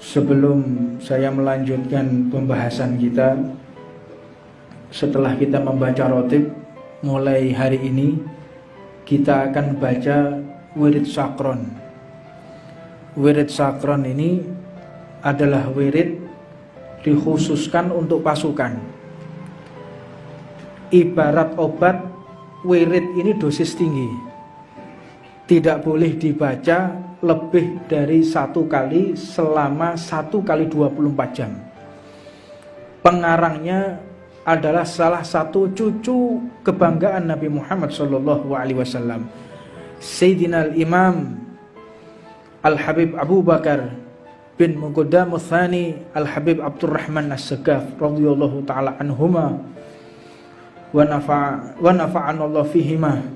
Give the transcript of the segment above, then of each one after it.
Sebelum saya melanjutkan pembahasan kita, setelah kita membaca rotib, mulai hari ini kita akan baca wirid sakron. Wirid sakron ini adalah wirid dikhususkan untuk pasukan. Ibarat obat, wirid ini dosis tinggi. Tidak boleh dibaca lebih dari 1 kali selama 1 kali 24 jam. Pengarangnya adalah salah satu cucu kebanggaan Nabi Muhammad SAW, Sayyidina Al-Imam Al-Habib Abu Bakar bin Muqaddam Tsani Al-Habib Abdurrahman As-Sagaf radhiyallahu ta'ala anhuma wa nafa'anallahu fihima.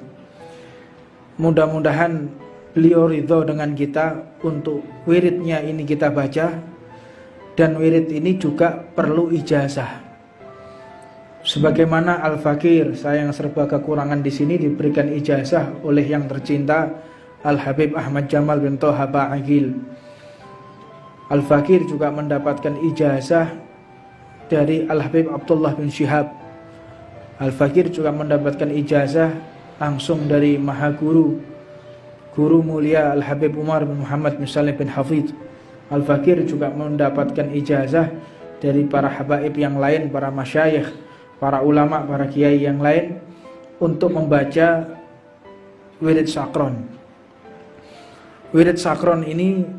Mudah-mudahan beliau ridho dengan kita untuk wiridnya ini kita baca. Dan wirid ini juga perlu ijazah. Sebagaimana Al-Fakir, saya yang serba kekurangan di sini, diberikan ijazah oleh yang tercinta Al-Habib Ahmad Jamal bin Toha Ba'agil. Al-Fakir juga mendapatkan ijazah dari Al-Habib Abdullah bin Syihab. Al-Fakir juga mendapatkan ijazah langsung dari Mahaguru, Guru mulia Al-Habib Umar bin Muhammad bin Salim bin Hafidh. Al-Fakir juga mendapatkan ijazah dari para habaib yang lain, para masyayikh, para ulama, para kiai yang lain untuk membaca wirid sakron. Wirid sakron ini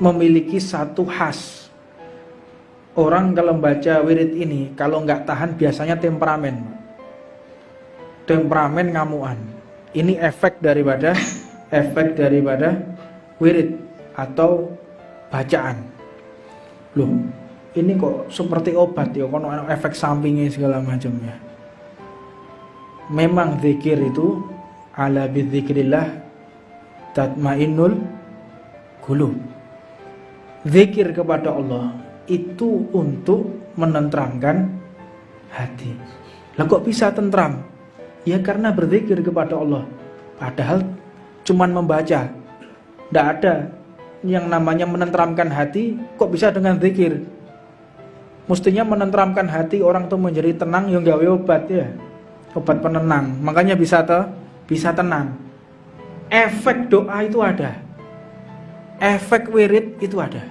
memiliki satu khas. Orang kalau membaca wirid ini, kalau nggak tahan biasanya temperamen, ngamuan. Ini efek daripada wirid atau bacaan. Loh, ini kok seperti obat ya, kono efek sampingnya segala macam ya. Memang zikir itu ala bidzikrillah tatmainnul qulub. Zikir kepada Allah itu untuk menenteramkan hati. Lah kok bisa tentram? Ya karena berzikir kepada Allah. Padahal cuman membaca. Tidak ada yang namanya menenteramkan hati. Kok bisa dengan zikir? Mestinya menenteramkan hati orang tuh menjadi tenang, yang gawe obat ya, obat penenang. Makanya bisa tenang. Efek doa itu ada, efek wirid itu ada.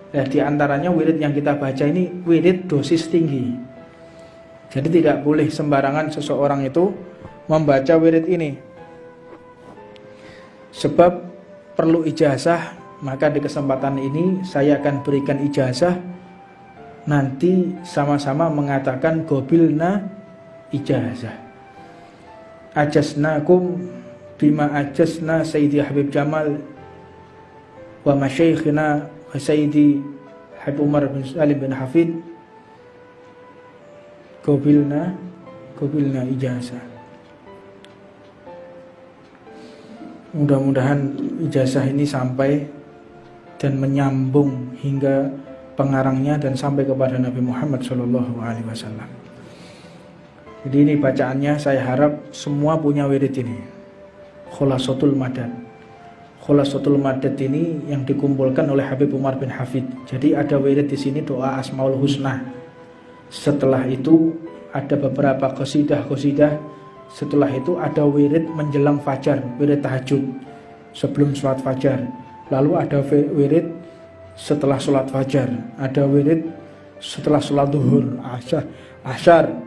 Nah, di antaranya wirid yang kita baca ini wirid dosis tinggi. Jadi tidak boleh sembarangan seseorang itu membaca wirid ini, sebab perlu ijazah. Maka di kesempatan ini saya akan berikan ijazah. Nanti sama-sama mengatakan gobilna ijazah. Ajasnakum bima ajasna Sayyidi Habib Jamal wa masyaikhina wa Sayyidi Habib Umar bin Salim bin Hafidh. Gobilna ijazah. Mudah-mudahan ijazah ini sampai dan menyambung hingga pengarangnya dan sampai kepada Nabi Muhammad SAW. Jadi ini bacaannya, saya harap semua punya wirid ini. Khulasatul Madad. Khulasatul Madad ini yang dikumpulkan oleh Habib Umar bin Hafidh. Jadi ada wirid di sini doa Asmaul Husna. Setelah itu ada beberapa qasidah. Setelah itu ada wirid menjelang fajar, wirid tahajud sebelum sholat fajar. Lalu ada wirid setelah sholat fajar, ada wirid setelah sholat zuhur, asyar,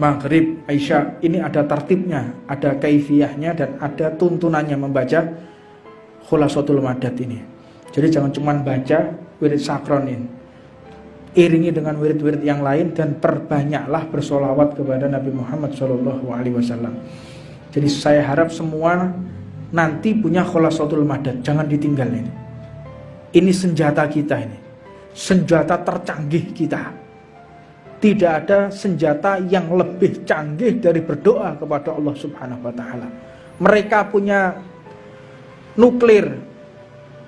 maghrib, isya. Ini ada tertibnya, ada kaifiyahnya, dan ada tuntunannya membaca khulasatul madad ini. Jadi jangan cuma baca wirid sakron ini, iringi dengan wirid-wirid yang lain, dan perbanyaklah bersolawat kepada Nabi Muhammad SAW. Jadi saya harap semua nanti punya khulasatul madad, jangan ditinggal ini. Ini senjata kita ini, senjata tercanggih kita. Tidak ada senjata yang lebih canggih dari berdoa kepada Allah Subhanahu wa Ta'ala. Mereka punya nuklir,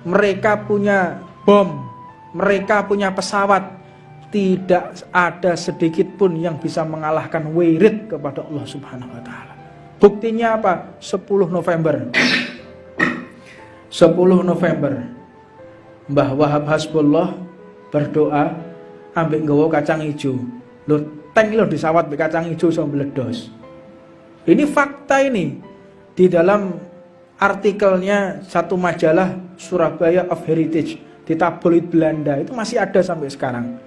mereka punya bom, mereka punya pesawat. Tidak ada sedikit pun yang bisa mengalahkan wirid kepada Allah Subhanahu wa Ta'ala. Buktinya apa? 10 November 10 November Mbah Wahab Hasbullah berdoa ambek nggawa kacang ijo. Lho tank lho disawat mbek kacang ijo iso meledos. Ini fakta ini. Di dalam artikelnya satu majalah Surabaya of Heritage di tabloid Belanda itu masih ada sampai sekarang.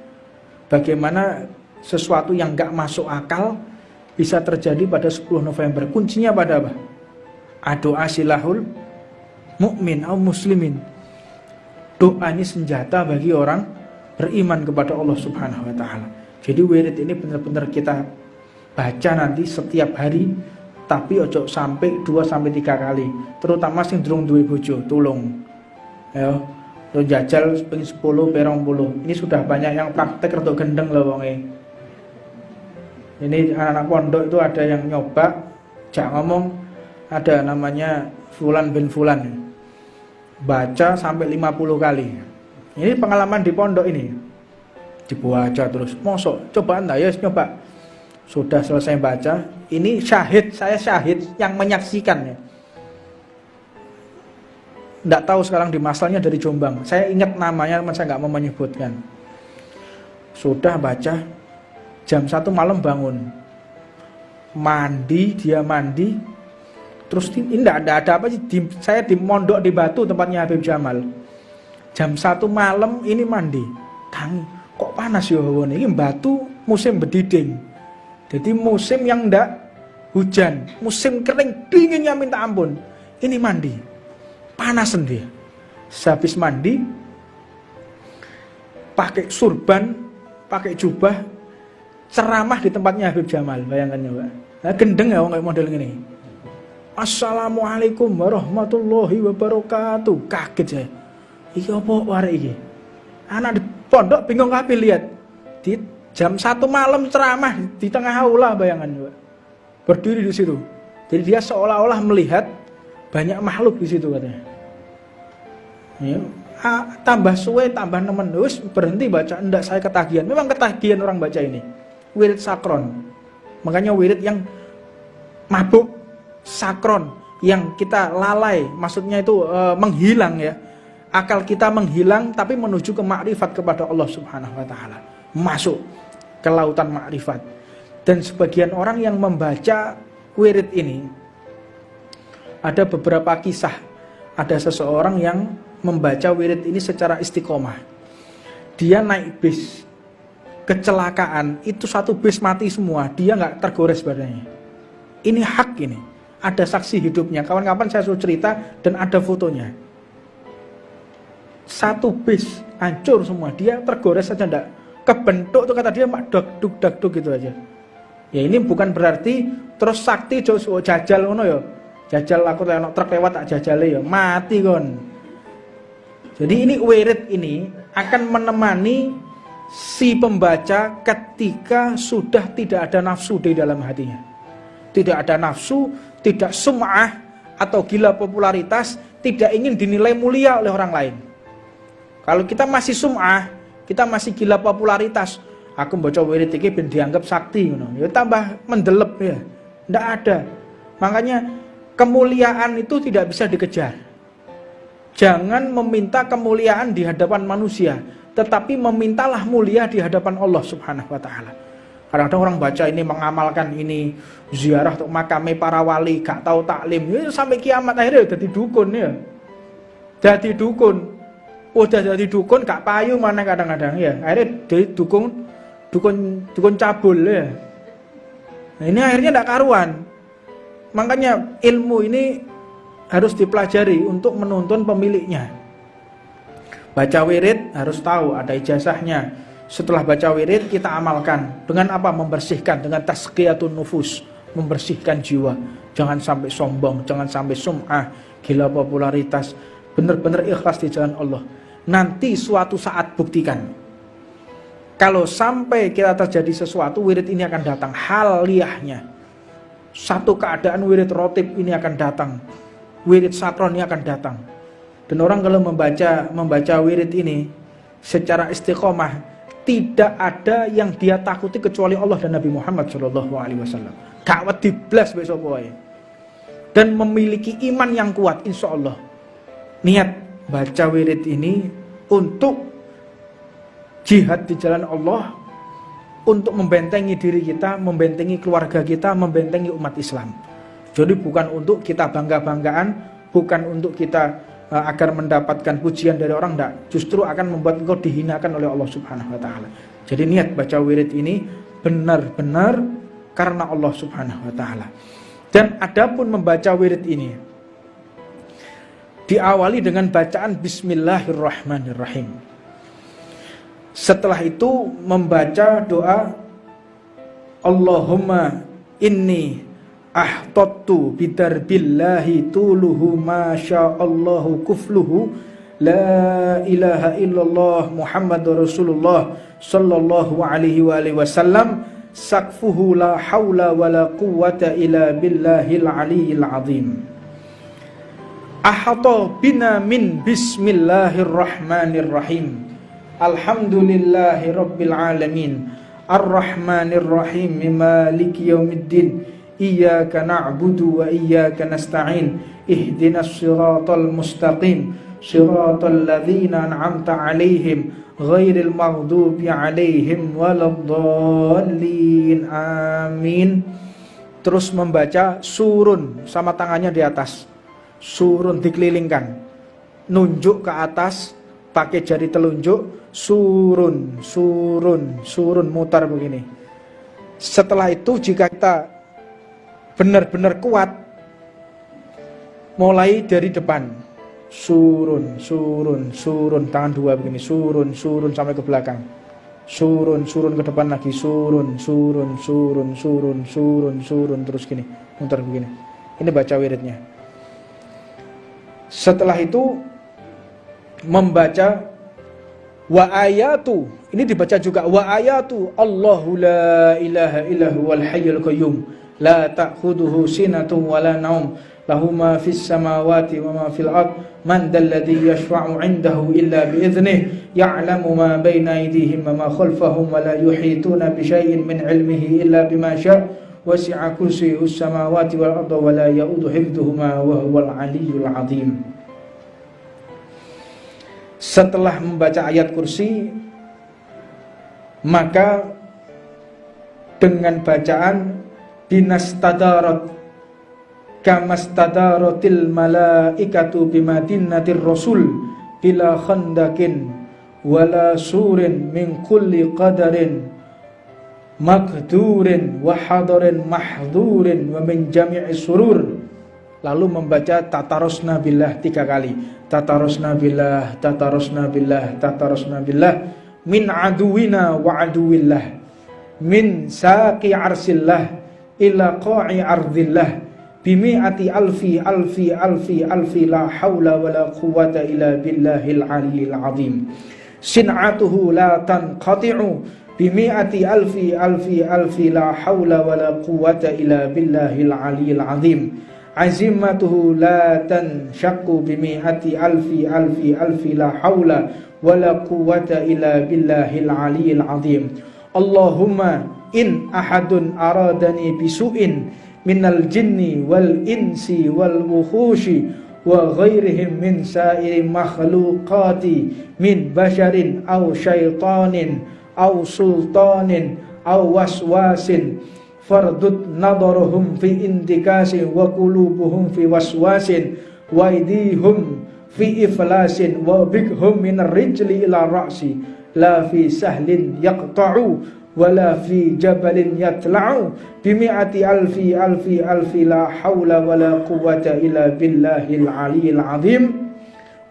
Bagaimana sesuatu yang gak masuk akal bisa terjadi pada 10 November. Kuncinya pada apa? Doa silahul mukmin atau muslimin. Doa ini senjata bagi orang beriman kepada Allah Subhanahu wa taala. Jadi wirid ini benar-benar kita baca nanti setiap hari, tapi ojo sampai 2 sampai 3 kali. Terutama sing durung duwe bojo, tulung. Ya, lo jajal ping 10 perong 10. Ini sudah banyak yang praktek rada gendeng loh wonge. Ini anak-anak pondok itu ada yang nyoba, jak ngomong ada namanya Fulan bin Fulan. Baca sampai 50 kali. Ini pengalaman di pondok ini. Dibaca terus. Mosok coba anda ya nyoba. Sudah selesai baca, ini syahid, saya syahid yang menyaksikannya. Nggak tahu sekarang di masalahnya dari Jombang. Saya ingat namanya, saya nggak mau menyebutkan. Sudah baca, jam 1 malam bangun. Mandi, dia mandi. Terus ini ada apa sih? Saya di mondok di Batu tempatnya Habib Jamal. Jam 1 malam ini mandi. Tangi, kok panas ya hawane? Ini Batu musim bediding. Jadi musim yang ndak hujan, musim kering, dinginnya minta ampun. Ini mandi. Panasan dia. Sehabis mandi pakai surban, pakai jubah, ceramah di tempatnya Habib Jamal. Bayangkan ya, Pak. Nah, gendeng ya kayak model ini. Assalamualaikum warahmatullahi wabarakatuh. Kaget saya. Iki apa warek iki? Anak di pondok bingung kabeh lihat. Di jam 1 malam ceramah di tengah aula, bayangan Pak. Berdiri di situ. Jadi dia seolah-olah melihat banyak makhluk di situ katanya. Ya, tambah suwe, tambah nemen, wis berhenti baca. Enggak, saya ketagihan. Memang ketagihan orang baca ini. Wirid sakron. Makanya wirid yang mabuk sakron, yang kita lalai, maksudnya itu menghilang ya. Akal kita menghilang tapi menuju ke makrifat kepada Allah Subhanahu wa taala. Masuk ke lautan makrifat. Dan sebagian orang yang membaca wirid ini, ada beberapa kisah. Ada seseorang yang membaca wirid ini secara istiqomah. Dia naik bis, kecelakaan, itu satu bis mati semua, dia nggak tergores badannya. Ini hak ini. Ada saksi hidupnya. Kawan-kawan saya suruh cerita dan ada fotonya. Satu bis hancur semua, dia tergores saja enggak kebentuk tuh, kata dia mak duk gitu aja. Ya ini bukan berarti terus sakti jajal ngono ya. Jajal aku lewat truk lewat tak jajale ya, mati kon. Jadi ini wirid ini akan menemani si pembaca ketika sudah tidak ada nafsu di dalam hatinya. Tidak ada nafsu, tidak sum'ah atau gila popularitas, tidak ingin dinilai mulia oleh orang lain. Kalau kita masih sum'ah, kita masih gila popularitas, aku baca wirid iki ben dianggap sakti ngono. Ya tambah mendelep ya. Enggak ada. Makanya kemuliaan itu tidak bisa dikejar. Jangan meminta kemuliaan di hadapan manusia, tetapi memintalah mulia di hadapan Allah Subhanahu wa taala. Kadang-kadang orang baca ini mengamalkan ini ziarah untuk makame para wali, gak tahu taklim, ya, sampai kiamat akhirnya jadi dukun ya. Jadi dukun. Udah jadi dukun gak payu mana kadang-kadang ya. Akhirnya jadi dukun cabul ya. Nah, ini akhirnya gak karuan. Makanya ilmu ini harus dipelajari untuk menuntun pemiliknya. Baca wirid harus tahu ada ijazahnya. Setelah baca wirid kita amalkan. Dengan apa? Membersihkan, dengan tazkiyatun nufus, membersihkan jiwa. Jangan sampai sombong, jangan sampai sum'ah, gila popularitas. Benar-benar ikhlas di jalan Allah. Nanti suatu saat buktikan. Kalau sampai kita terjadi sesuatu, wirid ini akan datang haliyahnya. Satu keadaan wirid rotib ini akan datang. Wirid sakron ini akan datang. Dan orang kalau membaca wirid ini secara istiqomah, tidak ada yang dia takuti kecuali Allah dan Nabi Muhammad SAW. Gak wedi blas besok boy. Dan memiliki iman yang kuat, insya Allah. niat baca wirid ini untuk jihad di jalan Allah, untuk membentengi diri kita, membentengi keluarga kita, membentengi umat Islam. Jadi bukan untuk kita bangga-banggaan, bukan untuk kita agar mendapatkan pujian dari orang, enggak. Justru akan membuat engkau dihinakan oleh Allah Subhanahu wa taala. Jadi niat baca wirid ini benar-benar karena Allah Subhanahu wa taala. Dan adapun membaca wirid ini diawali dengan bacaan Bismillahirrahmanirrahim. Setelah itu membaca doa Allahumma inni ahtattu bidarbillahi tuluhu masyaallahu kufluhu la ilaha illallah Muhammadur Rasulullah sallallahu alaihi wasallam sakfuhu la haula wala quwwata illa billahil aliyil azim. Ahata bina min bismillahirrahmanirrahim. Alhamdulillahi rabbil alamin. Ar-rahmanirrahim maliki yaumiddin. Iyyaka na'budu wa iyyaka nasta'in. Ihdinas siratal mustaqim. Siratal ladzina an'amta 'alaihim ghairil maghdubi 'alaihim waladdallin. Amin. Terus membaca surun sama tangannya di atas. Surun dikelilingkan. Nunjuk ke atas pakai jari telunjuk, surun, surun, surun, mutar begini. Setelah itu jika kita benar-benar kuat, mulai dari depan, surun, surun, surun, tangan dua begini, surun, surun sampai ke belakang, surun, surun ke depan lagi, surun, surun, surun, surun, surun, surun, terus gini, mutar begini. Ini baca wiridnya. Setelah itu membaca wa ayatu, ini dibaca juga wa ayatu Allahu la ilaha illa huwal hayyul qayyum la ta'khudhuhu sinatun wa la naum lahu ma fis samawati wa ma fil ard man dalladhi yashfa'u 'indahu illa bi idhnihi ya'lamu ma bayna aydihim wa ma khalfahum wa la yuhituna bi shay'in min 'ilmihi illa bima syaa' wasi'a kursiyyuhus samawati wal arda wa la ya'uduhu hifdhuhuma wa huwal 'aliyyul 'azim. Setelah membaca ayat kursi, maka dengan bacaan binastadarat kamastadaratil malaikatu bimadinatir rasul bila khandakin wala surin min kulli qadarin makdurin wa hadarin mahdurin wa min jami'i surur. Lalu membaca tatarosna billah 3 kali. Tatarosna billah, tatarosna billah, tatarosna billah min aduwina wa aduwillah min saqi arsillah ila qa'i ardillah bimi'ati alfi alfi alfi alfi la hawla wa la quwwata illa billahil aliyil azim. Sin'atuhu la tanqati'u bimi'ati alfi alfi alfi la hawla wa la quwwata illa billahil aliyil azim. Azimatuhu la tanshaqqu bimi'ati alfi alfi alfi la hawla wa la quwwata illa billahil aliyil azim. Allahumma in ahadun aradani bisu'in minal jinni wal insi wal wuhushi wa ghairihim min sa'iri makhluqati min basharin aw syaitanin aw sultanin aw waswasin fardut nadarahum fi indikasi wa qulubuhum fi waswasin wa aydihum fi iflasin wa bighum min ar-rijli ila ra'si la fi sahlin yaqta'u wala fi jabalin yatla'u bimi'ati alfi alfi alfi la hawla wala quwwata illa billahil aliyil azim.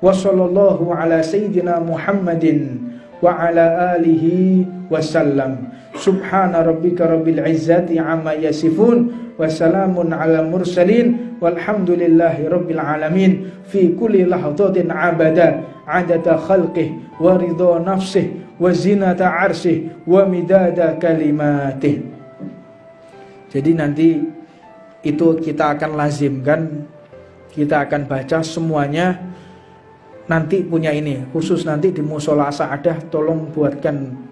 Wa sallallahu ala sayyidina Muhammadin wa ala alihi wasallam. Subhana rabbika rabbil izzati amma yasifun wa salamun ala mursalin walhamdulillahi rabbil alamin. Fi kulli lahzatin abada adada khalqih wa ridha nafsih wa zinata arsyih wa midada kalimatih. Jadi nanti itu kita akan lazimkan, kita akan baca semuanya. Nanti punya ini khusus, nanti di musola Sa'adah tolong buatkan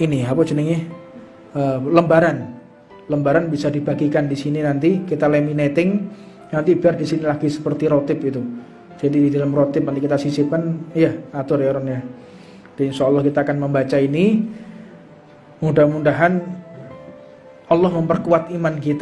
ini apa jenenge lembaran bisa dibagikan di sini, nanti kita laminating nanti biar di sini lagi seperti rotip itu. Jadi di dalam rotib nanti kita sisipkan, iya atur ya Ron ya. Jadi insya Allah kita akan membaca ini. Mudah-mudahan Allah memperkuat iman kita.